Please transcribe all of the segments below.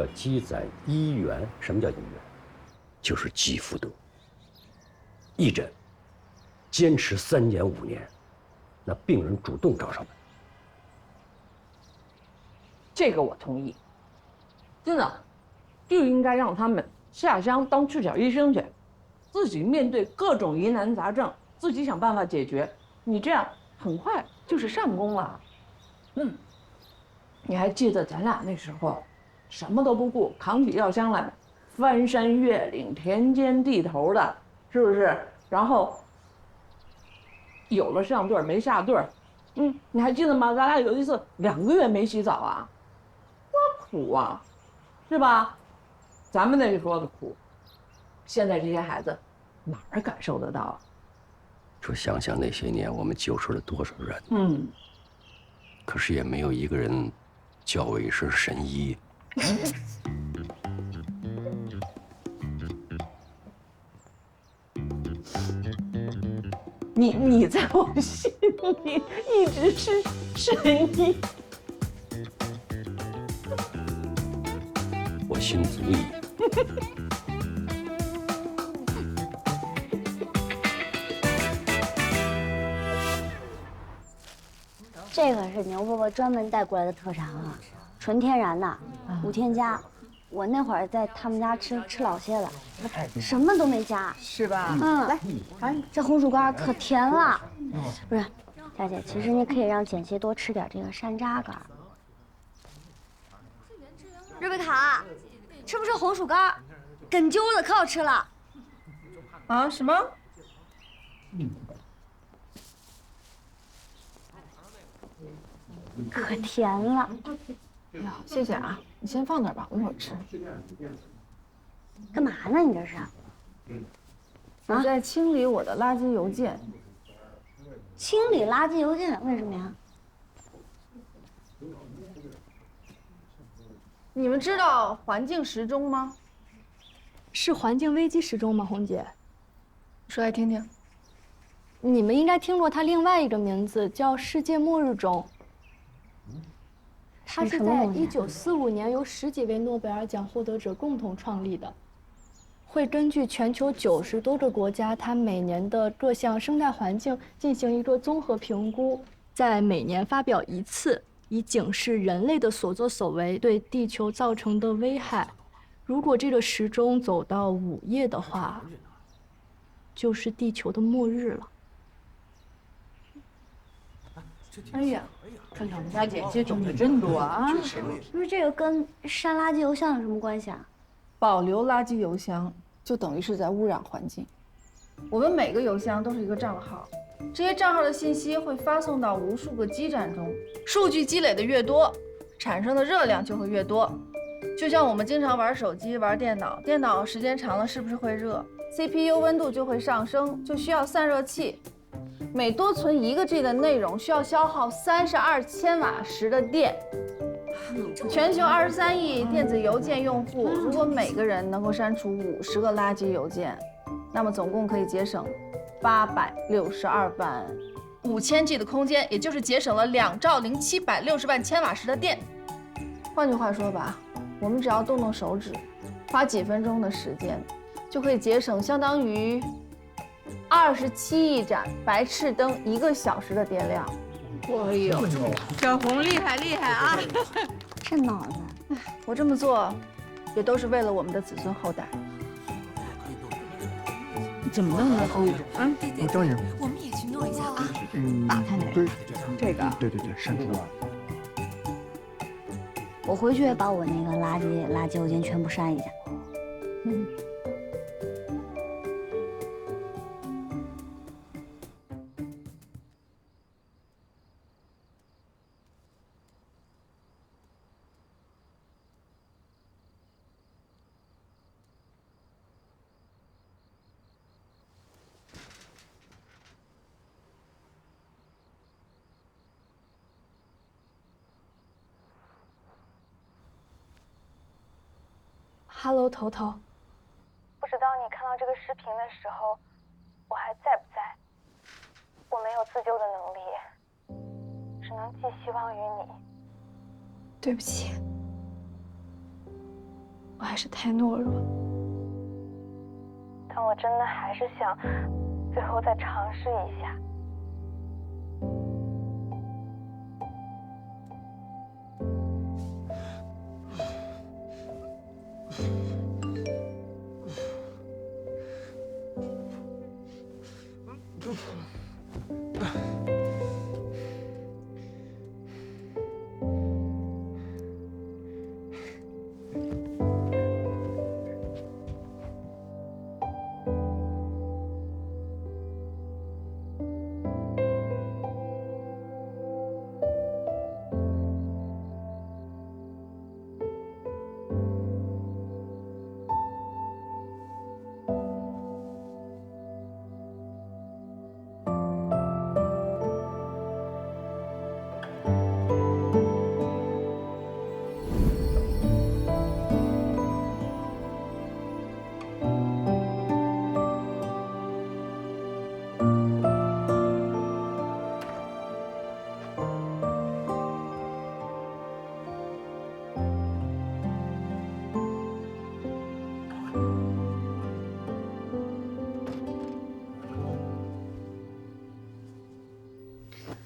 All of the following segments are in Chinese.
要积攒医源。什么叫医源？就是积福德。义诊坚持3年5年，那病人主动找上门。这个我同意，真的，就应该让他们下乡当赤脚医生去，自己面对各种疑难杂症，自己想办法解决。你这样很快就是上工了。你还记得咱俩那时候，什么都不顾，扛起药箱来，翻山越岭、田间地头的，是不是？然后有了上顿没下顿，你还记得吗？咱俩有一次2个月没洗澡啊，多苦啊，是吧？咱们那时候的苦，现在这些孩子哪儿感受得到啊？说想想那些年我们救出了多少人，可是也没有一个人叫我一声神医。你在我心里一直是神医。我心足矣。这个是牛伯伯专门带过来的特产啊，纯天然的，无添加。我那会儿在他们家吃老些了，什么都没加，是吧？来，这红薯干可甜了。不是，佳姐，其实你可以让简溪多吃点这个山楂干。瑞贝卡，吃不吃红薯干？哏揪的，可好吃了。啊？什么？可甜了。哎呀，谢谢啊，你先放那儿吧，我一会儿吃。干嘛呢？你这是？我在清理我的垃圾邮件。清理垃圾邮件？为什么呀？你们知道环境时钟吗？是环境危机时钟吗，红姐？说来听听。你们应该听过它另外一个名字，叫世界末日钟。它是在1945年由10几位诺贝尔奖获得者共同创立的，会根据全球90多个国家它每年的各项生态环境进行一个综合评估，在每年发表一次，以警示人类的所作所为对地球造成的危害。如果这个时钟走到午夜的话，就是地球的末日了。哎呀，看看我们家简溪懂得真多啊！不是这个跟删垃圾邮箱有什么关系啊？保留垃圾邮箱就等于是在污染环境。我们每个邮箱都是一个账号，这些账号的信息会发送到无数个基站中，数据积累的越多，产生的热量就会越多。就像我们经常玩手机、玩电脑，电脑时间长了是不是会热 ？CPU 温度就会上升，就需要散热器。每多存1个 G 的内容需要消耗32千瓦时的电。全球23亿电子邮件用户，如果每个人能够删除50个垃圾邮件，那么总共可以节省862万5000 G 的空间，也就是节省了2兆0760万千瓦时的电。换句话说吧，我们只要动动手指，花几分钟的时间，就可以节省相当于27亿盏白炽灯1个小时的电量。哎呦，小红厉害厉害啊！这脑子，我这么做，也都是为了我们的子孙后代。怎么弄的？我教你。我们也去弄一下啊！打开哪个？对，这个。对，删除了。我回去也把我那个垃圾邮件全部删一下。Hello， 头头。不知道你看到这个视频的时候，我还在不在？我没有自救的能力，只能寄希望于你。对不起。我还是太懦弱。但我真的还是想最后再尝试一下。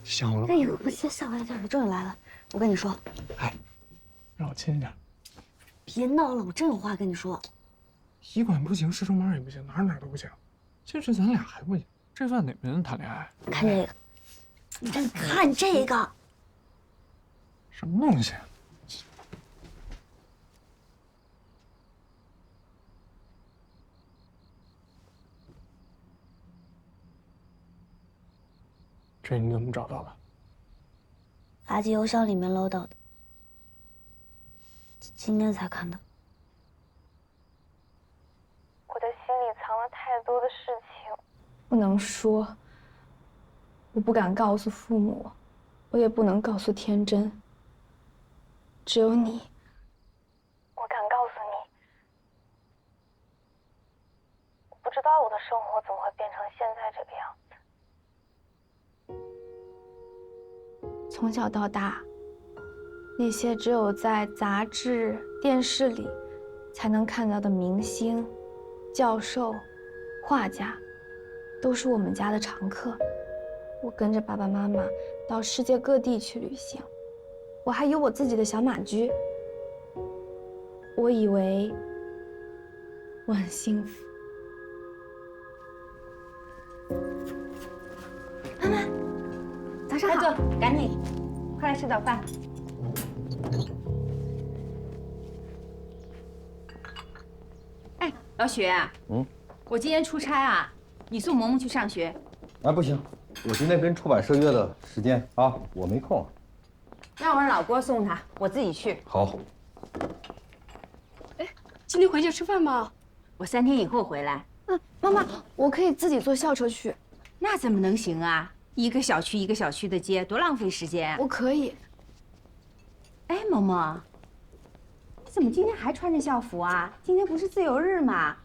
想我了。哎呦，我先下完点，我终于来了。我跟你说，哎，让我亲一点。别闹了，我真有话跟你说。医馆不行，市政班也不行，哪都不行。就是咱俩还不行，这算哪门谈恋爱？看这个，你看这个，什么东西？这你怎么找到的？垃圾邮箱里面捞到的，今天才看到。我的心里藏了太多的事情，不能说，我不敢告诉父母，我也不能告诉天真。只有你，我敢告诉你，我不知道我的生活怎么会变成现在这个样子。从小到大，那些只有在杂志、电视里才能看到的明星、教授、画家，都是我们家的常客。我跟着爸爸妈妈到世界各地去旅行，我还有我自己的小马驹。我以为我很幸福。妈妈，早上好。赶紧，快来吃早饭。哎，老许，我今天出差啊，你送萌萌去上学。啊，不行，我今天跟出版社约的时间啊，我没空。让我让老郭送她，我自己去。好。今天回去吃饭吗？我3天以后回来。妈妈，我可以自己坐校车去。那怎么能行啊？一个小区一个小区的接，多浪费时间。我可以。哎，萌萌，你怎么今天还穿着校服啊？今天不是自由日吗？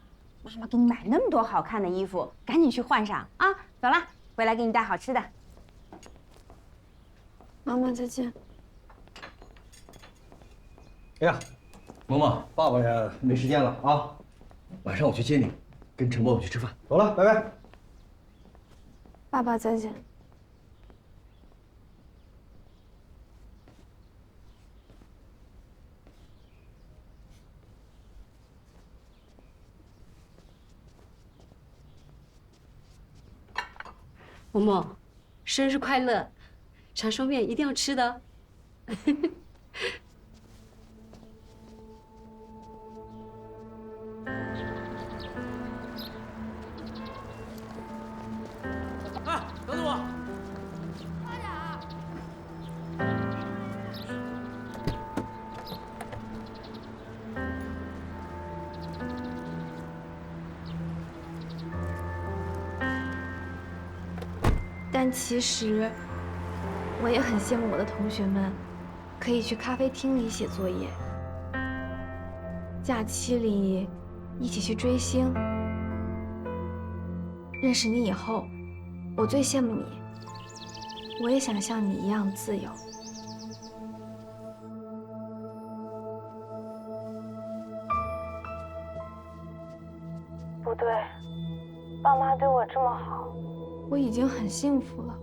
妈妈给你买那么多好看的衣服，赶紧去换上啊！走了，回来给你带好吃的。妈妈再见。哎呀，萌萌，爸爸呀没时间了啊，晚上我去接你，跟陈伯伯去吃饭。走了，拜拜。爸爸再见。萌萌，生日快乐！长寿面一定要吃的。哎，等等我！快点啊！但其实，我也很羡慕我的同学们，可以去咖啡厅里写作业，假期里一起去追星。认识你以后，我最羡慕你，我也想像你一样自由。妈对我这么好，我已经很幸福了。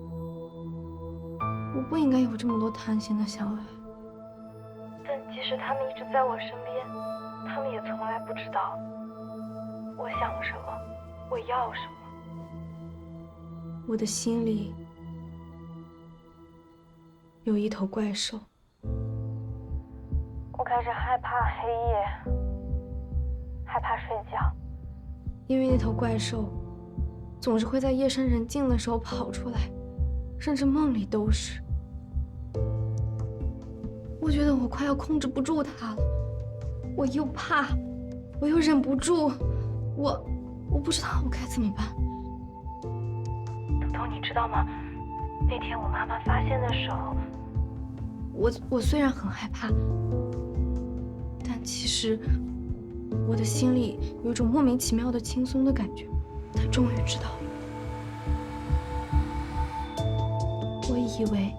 我不应该有这么多贪心的想法。但即使他们一直在我身边，他们也从来不知道我想什么，我要什么。我的心里有一头怪兽。我开始害怕黑夜，害怕睡觉，因为那头怪兽总是会在夜深人静的时候跑出来，甚至梦里都是。我觉得我快要控制不住它了，我又怕，我又忍不住，我不知道我该怎么办。彤彤，你知道吗？那天我妈妈发现的时候，我虽然很害怕，但其实我的心里有一种莫名其妙的轻松的感觉。她终于知道了。我以为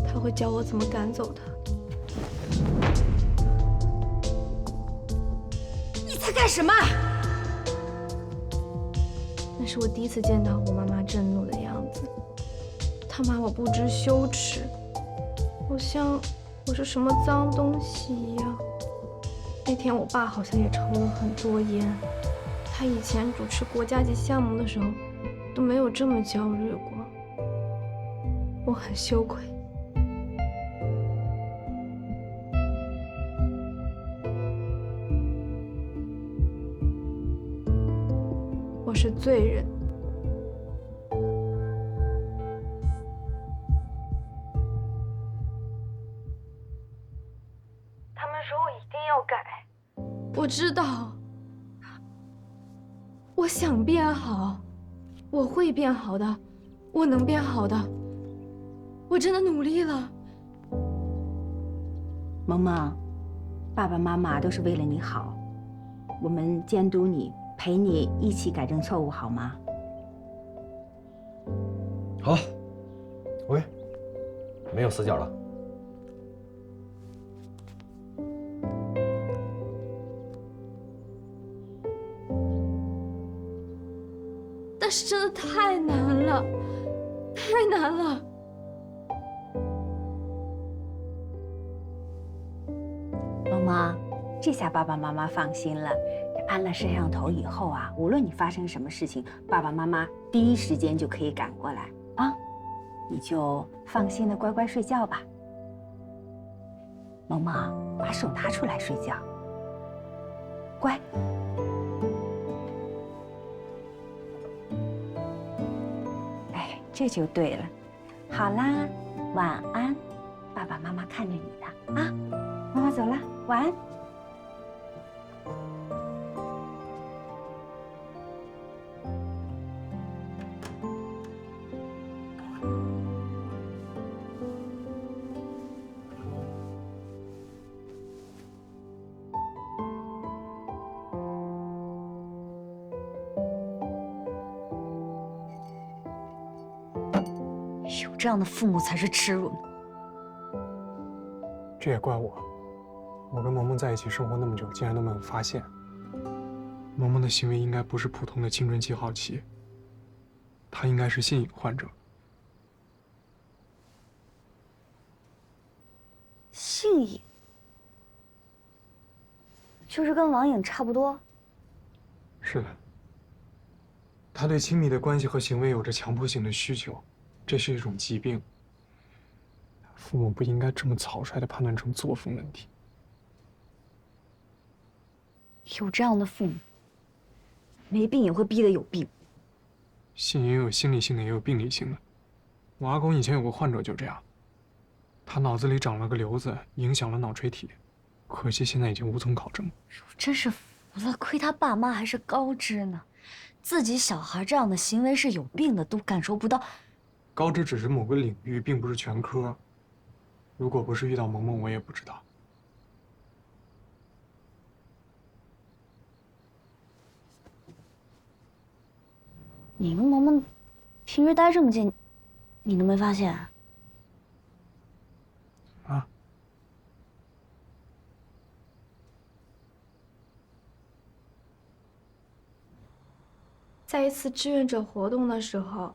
他会教我怎么赶走他。你在干什么？那是我第一次见到我妈妈震怒的样子，她骂我不知羞耻，好像我是什么脏东西一样。那天我爸好像也抽了很多烟，他以前主持国家级项目的时候都没有这么焦虑过。我很羞愧。我是罪人。他们说我一定要改。我知道，我想变好，我会变好的，我能变好的。我真的努力了。萌萌，爸爸妈妈都是为了你好，我们监督你，陪你一起改正错误，好吗？好，OK，没有死角了。但是真的太难了，太难了。萌萌，这下爸爸妈妈放心了。安了摄像头以后啊，无论你发生什么事情，爸爸妈妈第一时间就可以赶过来啊。你就放心的乖乖睡觉吧。萌萌，把手拿出来睡觉，乖。哎，这就对了。好啦，晚安，爸爸妈妈看着你的啊。妈妈走了，晚安。有这样的父母才是耻辱呢。这也怪我，我跟萌萌在一起生活那么久，竟然都没有发现。萌萌的行为应该不是普通的青春期好奇，她应该是性瘾患者。性瘾，就是跟网瘾差不多。是的，她对亲密的关系和行为有着强迫性的需求，这是一种疾病。父母不应该这么草率地判断成作风问题。有这样的父母，没病也会逼得有病。性瘾有心理性的，也有病理性的。我阿公以前有个患者就这样，他脑子里长了个瘤子，影响了脑垂体，可惜现在已经无从考证。真是服了，亏他爸妈还是高知呢，自己小孩这样的行为是有病的，都感受不到。高知只是某个领域，并不是全科。如果不是遇到萌萌，我也不知道。你跟萌萌平时待这么近，你都没发现？啊？在一次志愿者活动的时候，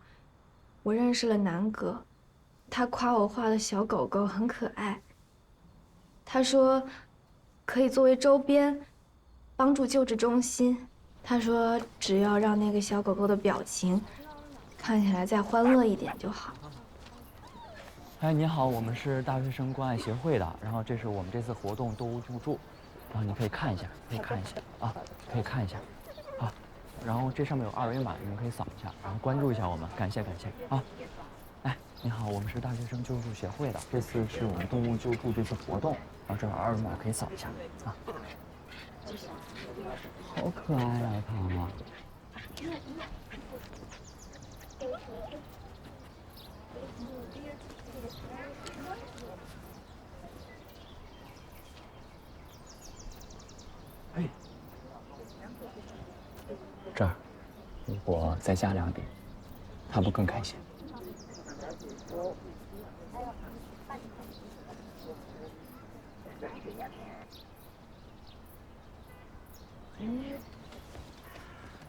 我认识了南哥，他夸我画的小狗狗很可爱。他说可以作为周边，帮助救治中心。他说只要让那个小狗狗的表情看起来再欢乐一点就好。哎，你好，我们是大学生关爱协会的，然后这是我们这次活动动物救助，然后你可以看一下，啊，可以看一下，啊，然后这上面有2维码，你们可以扫一下，然后关注一下我们，感谢啊。哎，你好，我们是大学生救助协会的，这次是我们动物救助这次活动，然后这有2维码可以扫一下，啊。好可爱啊，它。哎，这儿，如果再加2点，它不更开心？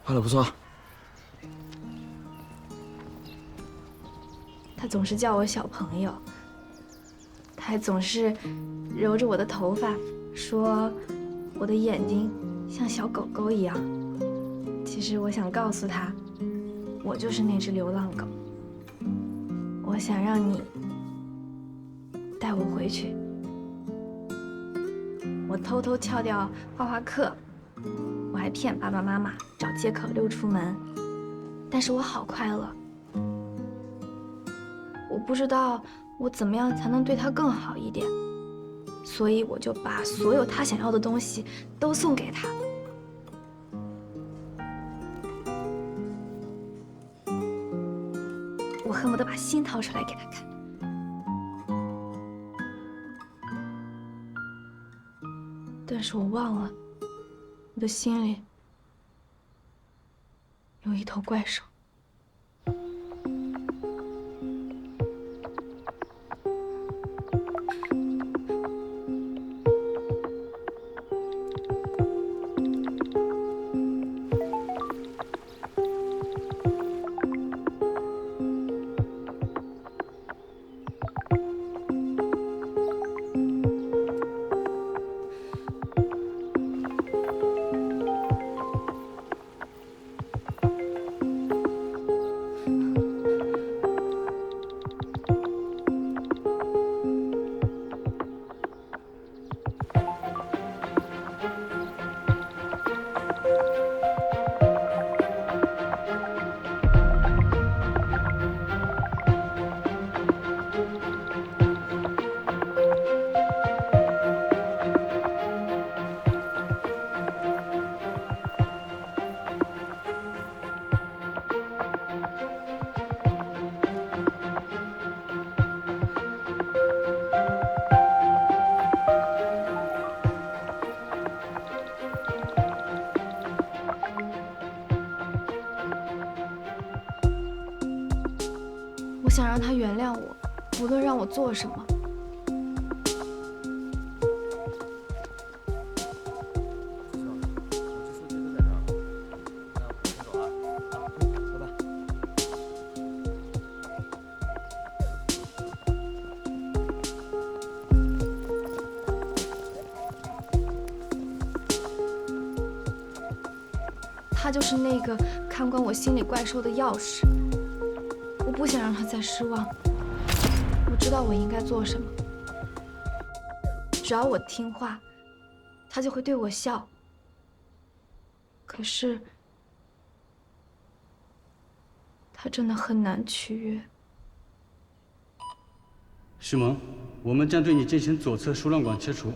画的不错。他总是叫我小朋友，他还总是揉着我的头发，说我的眼睛像小狗狗一样。其实我想告诉他，我就是那只流浪狗。我想让你带我回去。我偷偷翘掉画画课，我还骗爸爸妈妈找借口溜出门，但是我好快乐。我不知道我怎么样才能对他更好一点，所以我就把所有他想要的东西都送给他。我恨不得把心掏出来给他看。但是我忘了，我的心里有一头怪兽。我想让他原谅我，无论让我做什么。他就是那个看惯我心里怪兽的钥匙。我不想让他再失望。我知道我应该做什么。只要我听话，他就会对我笑。可是，他真的很难取悦。徐萌，我们将对你进行左侧输卵管切除。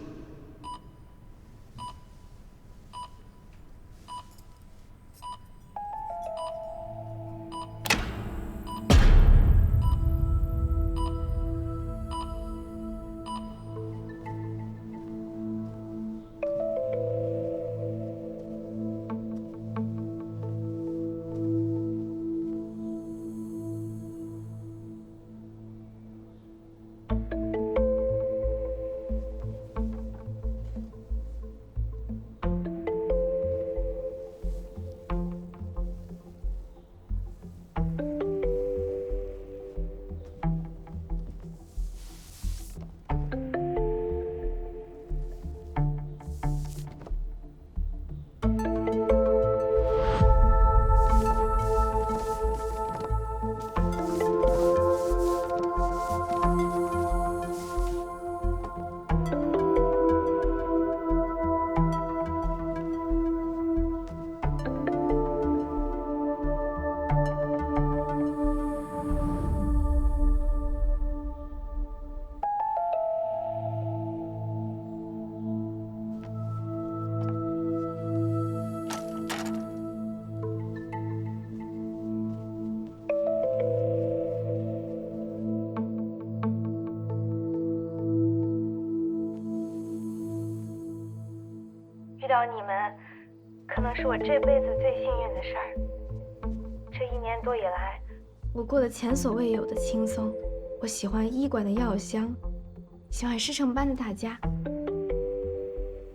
你们，可能是我这辈子最幸运的事儿。这1年多以来，我过得前所未有的轻松。我喜欢医馆的药香，喜欢师承班的大家，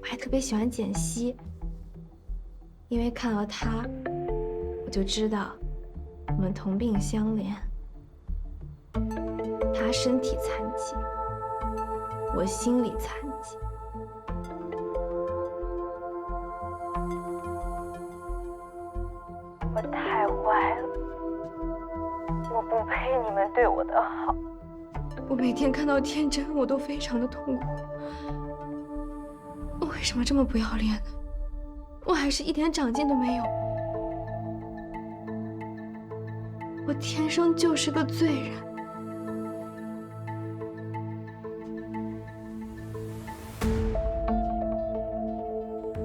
我还特别喜欢简溪，因为看了她，我就知道我们同病相怜。她身体残疾，我心理残疾。我太坏了，我不配你们对我的好。我每天看到天真，我都非常的痛苦。我为什么这么不要脸呢？我还是一点长进都没有。我天生就是个罪人。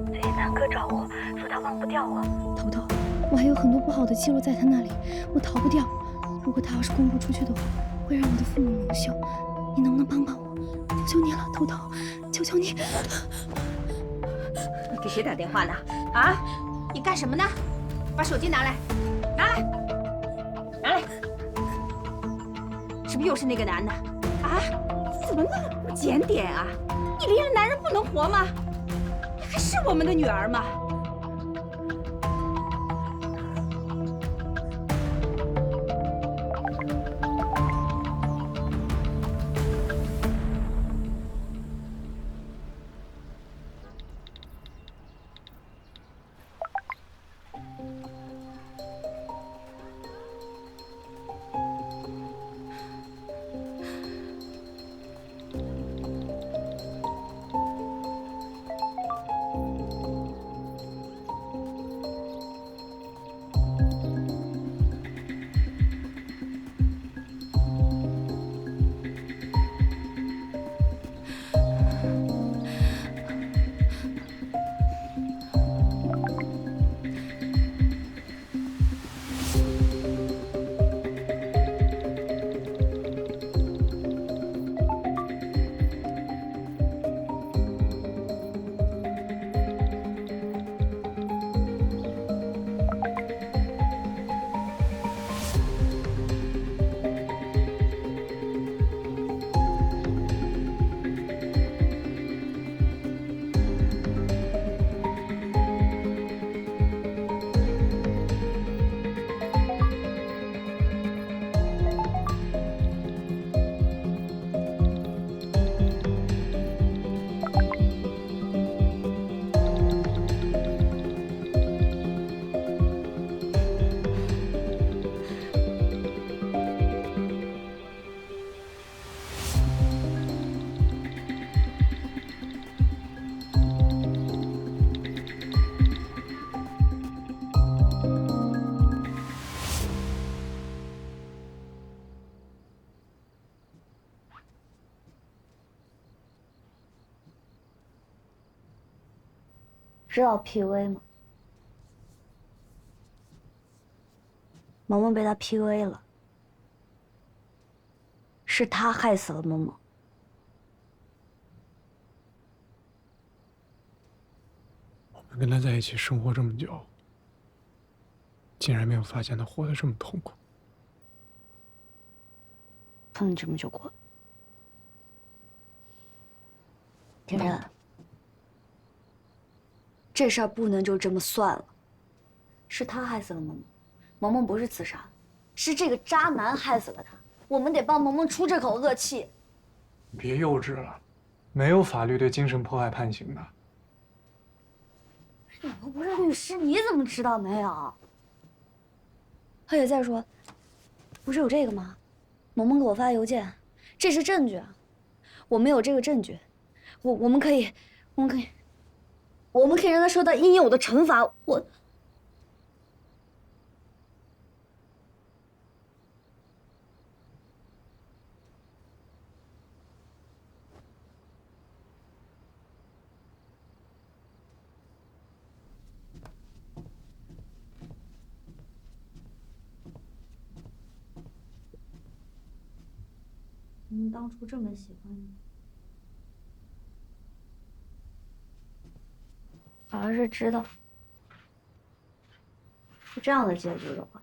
最近南哥找我说他忘不掉我。头头，我还有很多不好的记录在他那里，我逃不掉。如果他要是公布出去的话，会让我的父母蒙羞。你能不能帮帮我？求求你了，头头，求求你！你给谁打电话呢？啊？你干什么呢？把手机拿来，拿来，拿来！是不是又是那个男的？啊？怎么那么不检点啊？你离了男人不能活吗？你还是我们的女儿吗？知道 PUA 吗？萌萌被他 PUA 了，是他害死了萌萌。我们跟他在一起生活这么久，竟然没有发现他活得这么痛苦。碰你这么久过，天然，这事儿不能就这么算了。是他害死了萌萌，萌萌不是自杀，是这个渣男害死了她。我们得帮萌萌出这口恶气。别幼稚了，没有法律对精神迫害判刑的。你又不是律师，你怎么知道没有？而且再说，不是有这个吗？萌萌给我发的邮件，这是证据啊！我们有这个证据，我们可以让他受到应有的惩罚。你们当初这么喜欢你。好，要是知道是这样的结局的话，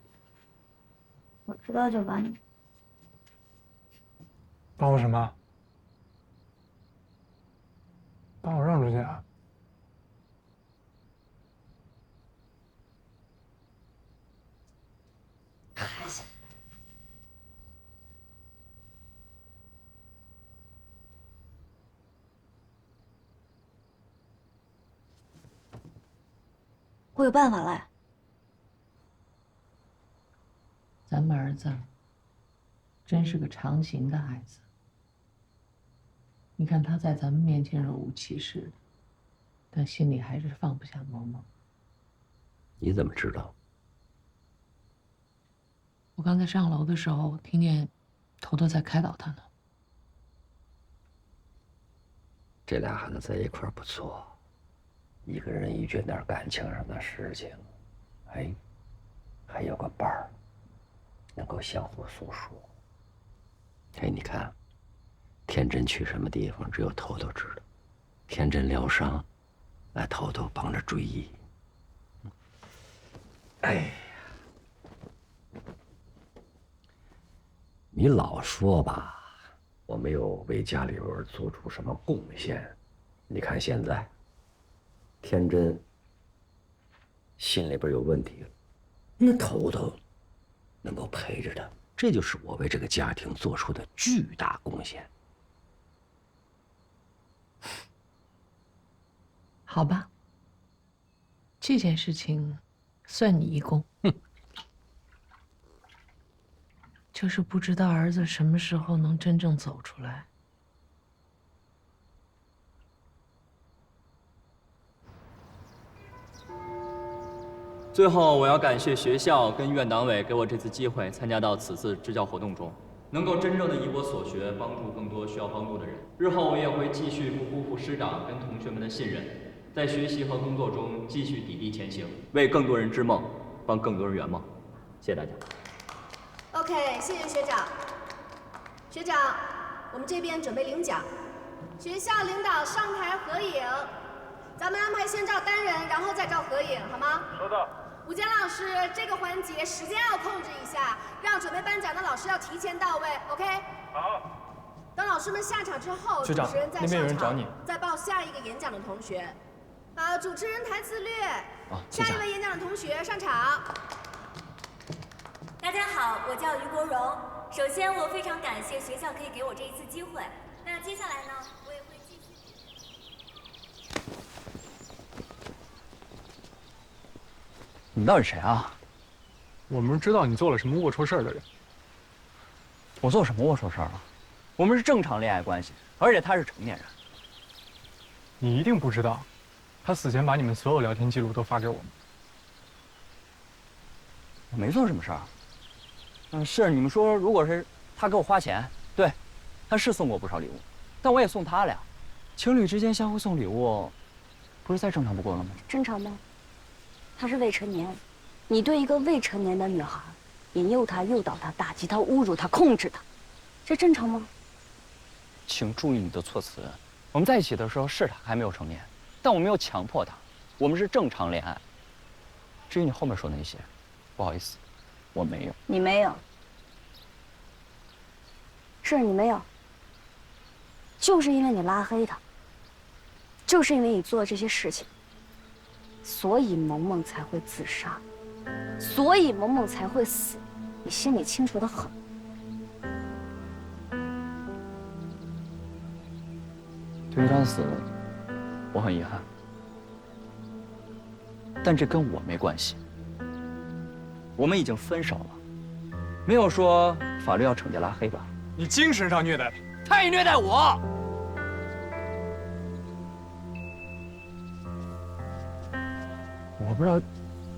我知道就把你把我什么？把我让出去啊？我有办法来。咱们儿子真是个长情的孩子。你看他在咱们面前若无其事的，但心里还是放不下萌萌。你怎么知道？我刚才上楼的时候，听见头头在开导他呢。这俩孩子在一块儿不错，一个人一卷点感情上的事情，哎，还有个伴儿，能够相互诉说。哎，你看，天真去什么地方，只有头头知道。天真疗伤，哎，头头帮着追忆。哎呀，你老说吧，我没有为家里边做出什么贡献。你看现在，天真心里边有问题了，那头头能够陪着他，这就是我为这个家庭做出的巨大贡献。好吧，这件事情算你一功。就是不知道儿子什么时候能真正走出来。最后，我要感谢学校跟院党委给我这次机会，参加到此次支教活动中，能够真正的以我所学帮助更多需要帮助的人。日后我也会继续不辜负师长跟同学们的信任，在学习和工作中继续砥砺前行，为更多人织梦，帮更多人圆梦。谢谢大家。OK， 谢谢学长。学长，我们这边准备领奖，学校领导上台合影，咱们安排先照单人，然后再照合影，好吗？收到。吴坚老师，这个环节时间要控制一下，让准备颁奖的老师要提前到位 ，OK？ 好。等老师们下场之后，学长，主持人再那边有人找上场你，再报下一个演讲的同学。好，主持人台词略。谢谢下一位演讲的同学上场。大家好，我叫于国荣。首先，我非常感谢学校可以给我这一次机会。那接下来呢，我也会继续。你到底谁啊？我们知道你做了什么龌龊事儿的人。我做什么龌龊事儿了？我们是正常恋爱关系，而且他是成年人。你一定不知道，他死前把你们所有聊天记录都发给我们。我没做什么事儿。是你们说，如果是他给我花钱，对，他是送过不少礼物，但我也送他俩。情侣之间相互送礼物，不是再正常不过了吗？正常吗？他是未成年，你对一个未成年的女孩，引诱她、诱导她、打击她、侮辱她、控制她，这正常吗？请注意你的措辞。我们在一起的时候是他还没有成年，但我没有强迫他，我们是正常恋爱。至于你后面说的那些，不好意思，我没有。你没有，是你没有，就是因为你拉黑他，就是因为你做了这些事情，所以萌萌才会自杀，所以萌萌才会死，你心里清楚得很。对于他死，我很遗憾，但这跟我没关系。我们已经分手了，没有说法律要惩戒拉黑吧？你精神上虐待他，他也虐待我。我不知道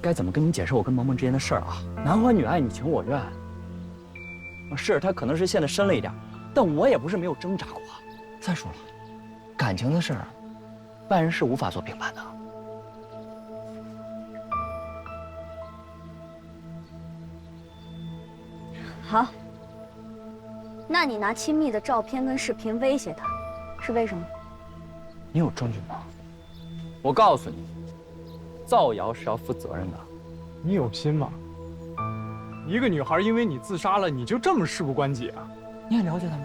该怎么跟你解释我跟萌萌之间的事儿啊。男欢女爱，你情我愿。是他可能是陷得深了一点，但我也不是没有挣扎过。再说了，感情的事儿，外人是无法做评判的。好，那你拿亲密的照片跟视频威胁他，是为什么？你有证据吗？我告诉你，造谣是要负责任的。你有心吗？一个女孩因为你自杀了，你就这么事不关己啊？你很了解她吗？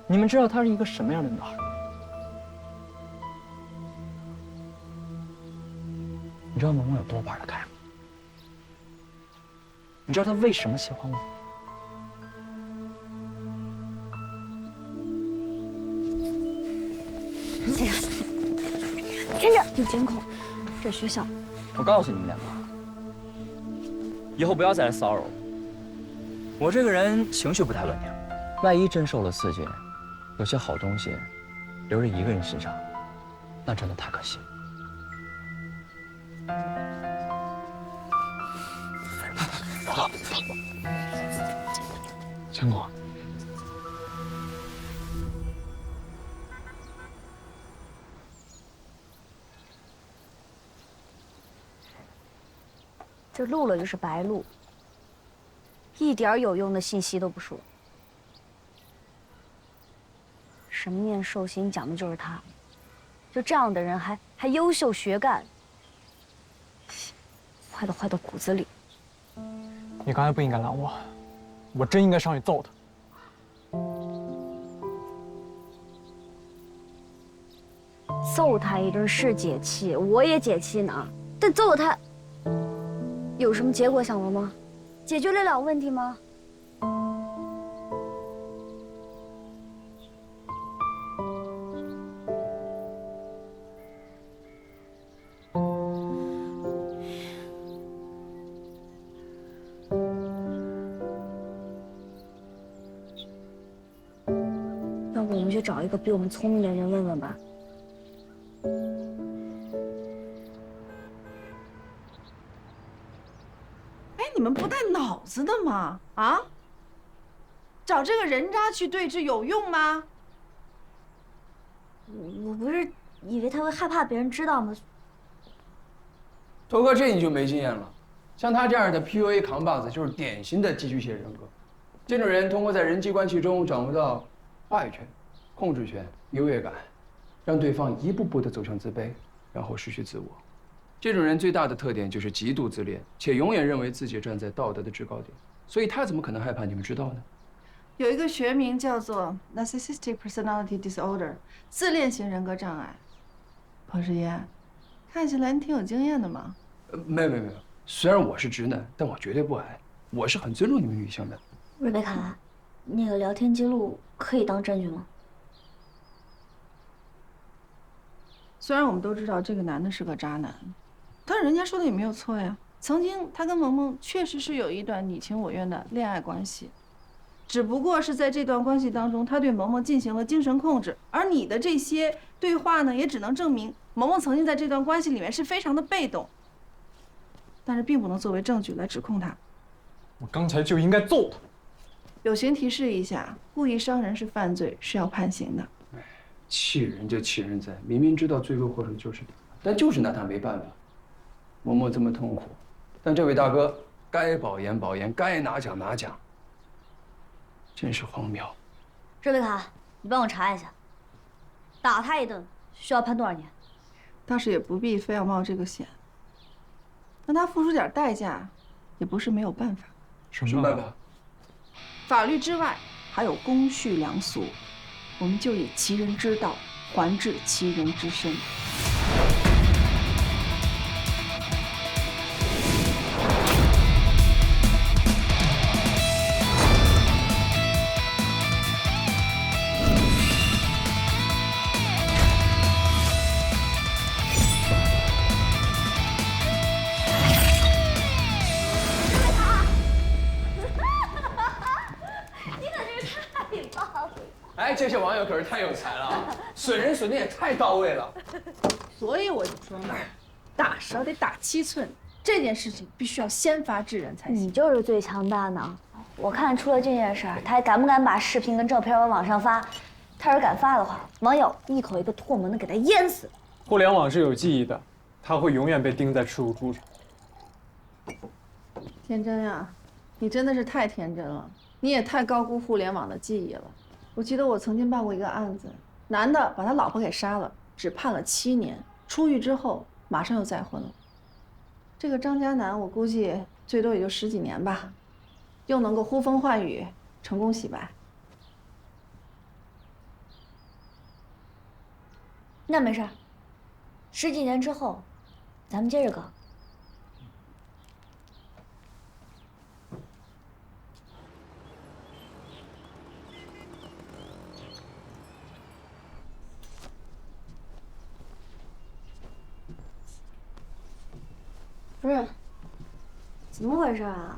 你们知道她是一个什么样的女孩？你知道萌萌有多玩得开吗？你知道她为什么喜欢我？先生，先生，有监控，这是学校。我告诉你们两个，以后不要再来骚扰我。我这个人情绪不太稳定，万一真受了刺激，有些好东西留着一个人身上，那真的太可惜。好，千果。这录了就是白录，一点有用的信息都不说。什么念寿星讲的就是他，就这样的人还优秀学干，坏都坏到骨子里。你刚才不应该拦我，我真应该上去揍他。揍他一顿是解气，我也解气呢，但揍他。有什么结果想了吗？解决得了问题吗？要不我们去找一个比我们聪明的人问问吧。你们不带脑子的吗？啊？找这个人渣去对峙有用吗？我不是以为他会害怕别人知道吗？头哥，这你就没经验了。像他这样的 PUA 扛把子，就是典型的寄居蟹人格。这种人通过在人际关系中掌握到话语权、控制权、优越感，让对方一步步地走向自卑，然后失去自我。这种人最大的特点就是极度自恋，且永远认为自己站在道德的制高点，所以他怎么可能害怕你们知道呢？有一个学名叫做 Narcissistic Personality Disorder， 自恋型人格障碍。彭世烟，看起来你挺有经验的嘛。没有，虽然我是直男，但我绝对不矮，我是很尊重你们女性的。瑞贝卡，那个聊天记录可以当证据吗？虽然我们都知道这个男的是个渣男，但人家说的也没有错呀。曾经他跟萌萌确实是有一段你情我愿的恋爱关系，只不过是在这段关系当中，他对萌萌进行了精神控制，而你的这些对话呢，也只能证明萌萌曾经在这段关系里面是非常的被动，但是并不能作为证据来指控他。我刚才就应该揍他。友情提示一下，故意伤人是犯罪，是要判刑的。气人就气人在，明明知道罪魁祸首就是他，但就是拿他没办法。嬷嬷这么痛苦，但这位大哥该保研保研，该拿奖拿奖，真是荒谬。瑞贝卡，你帮我查一下，打他一顿需要判多少年？倒是也不必非要冒这个险，让他付出点代价，也不是没有办法。什么办法？法律之外还有公序良俗，我们就以其人之道还治其人之身。哎，这些网友可是太有才了，损人损的也太到位了。所以我就说嘛，打蛇得打7寸，这件事情必须要先发制人才行。你就是最强大呢！我看出了这件事儿，他还敢不敢把视频跟照片往网上发？他要是敢发的话，网友一口一个唾沫能给他淹死。互联网是有记忆的，他会永远被钉在耻辱柱上。天真呀，你真的是太天真了，你也太高估互联网的记忆了。我记得我曾经办过一个案子，男的把他老婆给杀了，只判了7年，出狱之后马上又再婚了。这个张家南，我估计最多也就10几年吧，又能够呼风唤雨，成功洗白。那没事儿，10几年之后，咱们接着搞。不是，怎么回事啊？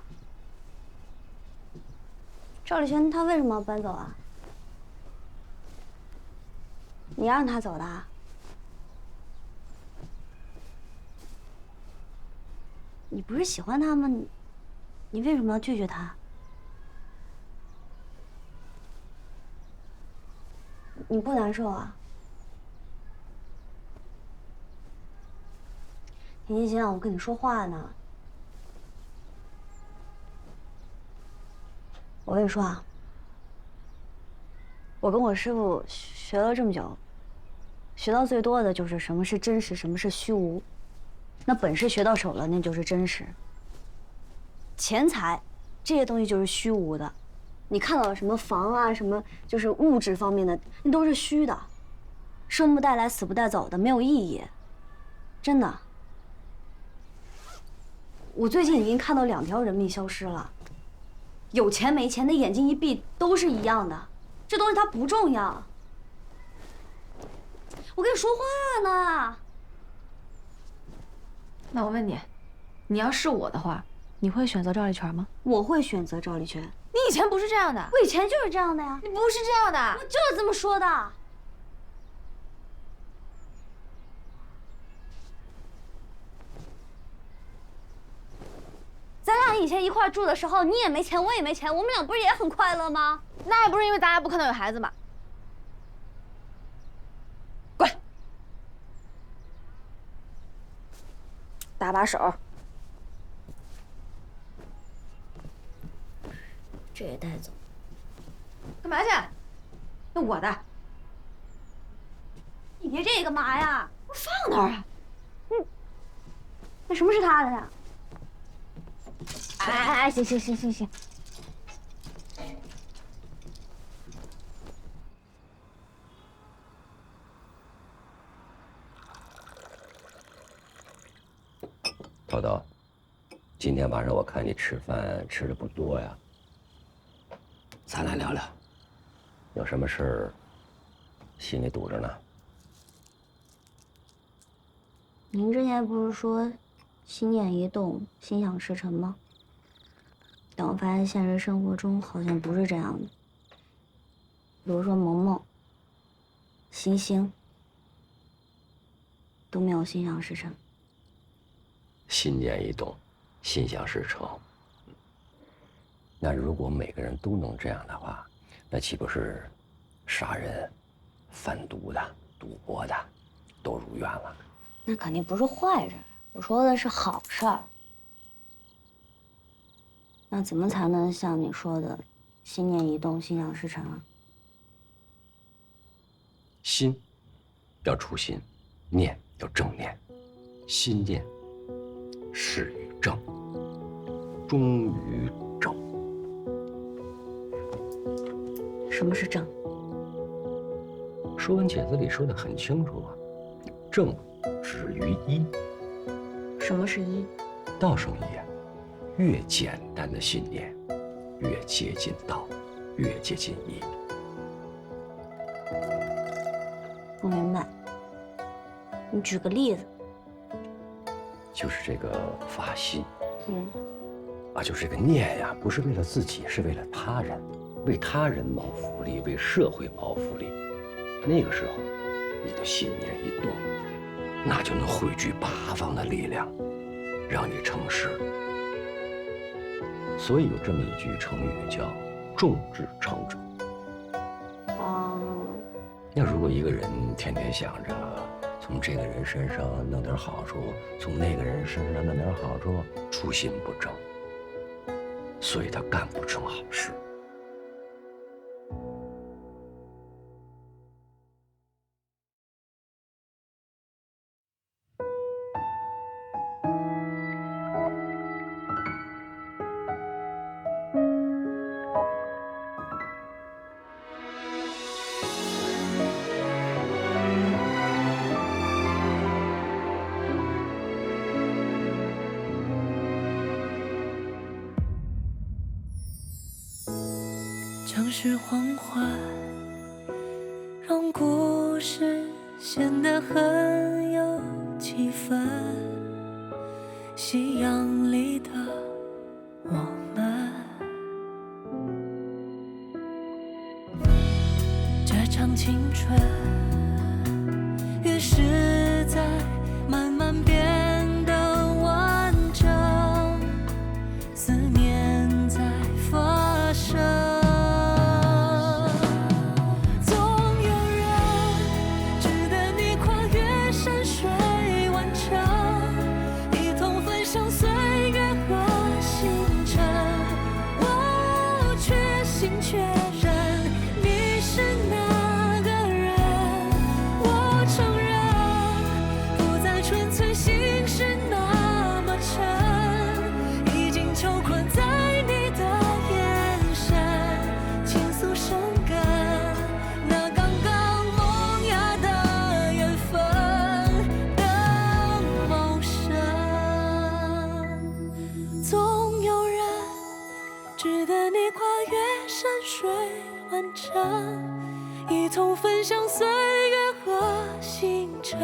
赵立轩他为什么要搬走啊？你让他走的啊？你不是喜欢他吗？你为什么要拒绝他？你不难受啊？田金星，我跟你说话呢。我跟你说啊，我跟我师傅学了这么久，学到最多的就是什么是真实，什么是虚无。那本事学到手了，那就是真实。钱财这些东西就是虚无的，你看到了什么房啊，什么就是物质方面的，那都是虚的，生不带来，死不带走的，没有意义。真的。我最近已经看到2条人命消失了，有钱没钱的眼睛一闭都是一样的，这东西它不重要。我跟你说话呢。那我问你，你要是我的话，你会选择赵立权吗？我会选择赵立权。你以前不是这样的，我以前就是这样的呀。你不是这样的，我就是这么说的。咱俩以前一块住的时候，你也没钱，我也没钱，我们俩不是也很快乐吗？那还不是因为咱俩不可能有孩子吗？滚！搭把手。这也带走。干嘛去？那我的。你别这干嘛呀？我放那儿啊。那什么是他的呀？哎，行。豆豆，今天晚上我看你吃饭吃的不多呀，咱俩聊聊，有什么事儿心里堵着呢？您之前不是说心念一动，心想事成吗？但我发现现实生活中好像不是这样的。比如说萌萌、星星都没有心想事成。心念一动，心想事成。那如果每个人都能这样的话，那岂不是杀人、贩毒的、赌博的都如愿了？那肯定不是坏人，我说的是好事儿。那怎么才能像你说的，心念一动，心想事成啊？心要初心，念要正念，心念始于正，终于正。什么是正？《说文解字》里说的很清楚啊，正止于一。什么是一？道生一啊，越简单的信念，越接近道，越接近一。不明白，你举个例子。就是这个发心，就是这个念呀，不是为了自己，是为了他人，为他人谋福利，为社会谋福利。那个时候，你的信念一动，那就能汇聚8方的力量，让你成事。所以有这么一句成语叫“众志成城”。那如果一个人天天想着从这个人身上弄点好处，从那个人身上弄点好处，初心不正，所以他干不成好事。像是黄昏，让故事显得很有气氛。夕阳里的我们，这场青春越是在慢慢变得完整，思念在发生。总有人值得你跨越山水完成，一同分享岁月和星辰。我确信确认你是那个人，我承认不再纯粹，心是那么沉，已经囚困在你的眼神，倾诉生根那刚刚萌芽的缘分的茂盛。总有人值得你跨越山水完成，一同分享岁月和星辰。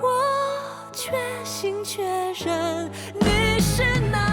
我确信确认你是那